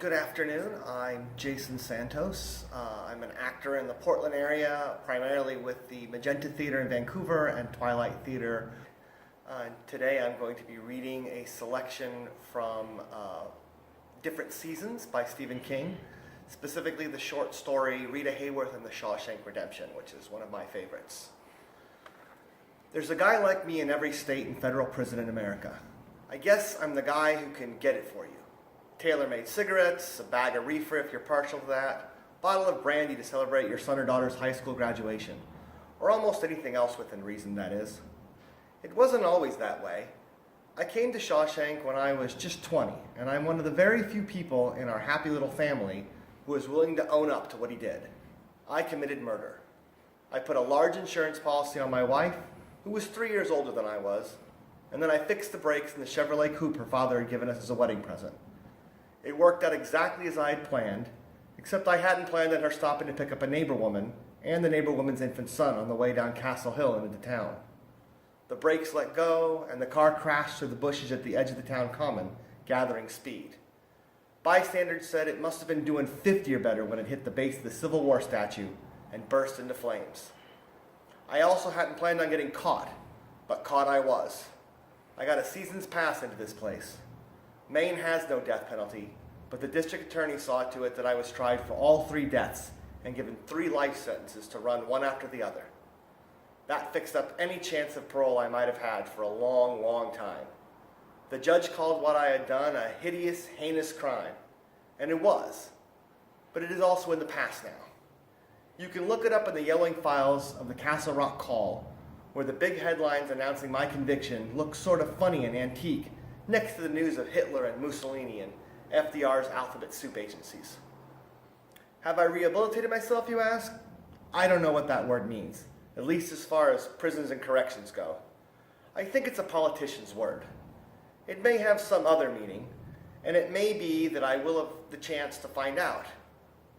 Good afternoon. I'm Jason Santos. I'm an actor in the Portland area, primarily with the Magenta Theater in Vancouver and Twilight Theater. Today I'm going to be reading a selection from different seasons by Stephen King, specifically the short story Rita Hayworth and the Shawshank Redemption, which is one of my favorites. There's a guy like me in every state and federal prison in America. I guess I'm the guy who can get it for you. Tailor-made cigarettes, a bag of reefer if you're partial to that, bottle of brandy to celebrate your son or daughter's high school graduation, or almost anything else within reason, that is. It wasn't always that way. I came to Shawshank when I was just 20, and I'm one of the very few people in our happy little family who is willing to own up to what he did. I committed murder. I put a large insurance policy on my wife, who was 3 years older than I was, and then I fixed the brakes in the Chevrolet coupe her father had given us as a wedding present. It worked out exactly as I had planned, except I hadn't planned on her stopping to pick up a neighbor woman and the neighbor woman's infant son on the way down Castle Hill and into town. The brakes let go, and the car crashed through the bushes at the edge of the town common, gathering speed. Bystanders said it must have been doing 50 or better when it hit the base of the Civil War statue and burst into flames. I also hadn't planned on getting caught, but caught I was. I got a season's pass into this place. Maine has no death penalty, but the district attorney saw to it that I was tried for all 3 deaths and given 3 life sentences to run one after the other. That fixed up any chance of parole I might have had for a long, long time. The judge called what I had done a hideous, heinous crime, and it was, but it is also in the past now. You can look it up in the yellowing files of the Castle Rock Call, where the big headlines announcing my conviction look sort of funny and antique next to the news of Hitler and Mussolini and FDR's alphabet soup agencies. Have I rehabilitated myself, you ask? I don't know what that word means, at least as far as prisons and corrections go. I think it's a politician's word. It may have some other meaning, and it may be that I will have the chance to find out.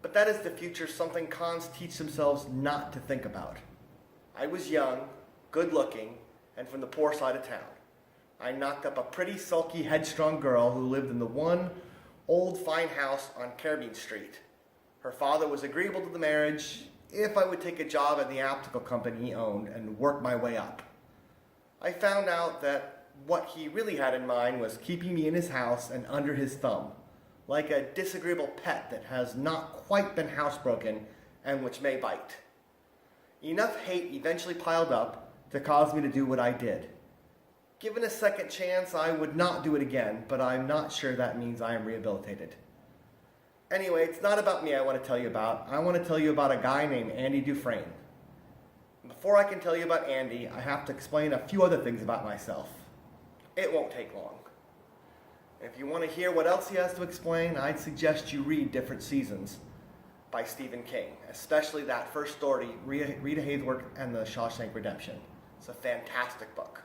But that is the future something cons teach themselves not to think about. I was young, good-looking, and from the poor side of town. I knocked up a pretty, sulky, headstrong girl who lived in the one old fine house on Carabine Street. Her father was agreeable to the marriage if I would take a job at the optical company he owned and work my way up. I found out that what he really had in mind was keeping me in his house and under his thumb, like a disagreeable pet that has not quite been housebroken and which may bite. Enough hate eventually piled up to cause me to do what I did. Given a second chance, I would not do it again, but I'm not sure that means I am rehabilitated. Anyway, it's not about me I want to tell you about. I want to tell you about a guy named Andy Dufresne. Before I can tell you about Andy, I have to explain a few other things about myself. It won't take long. If you want to hear what else he has to explain, I'd suggest you read Different Seasons by Stephen King, especially that first story, Rita Hayworth and the Shawshank Redemption. It's a fantastic book.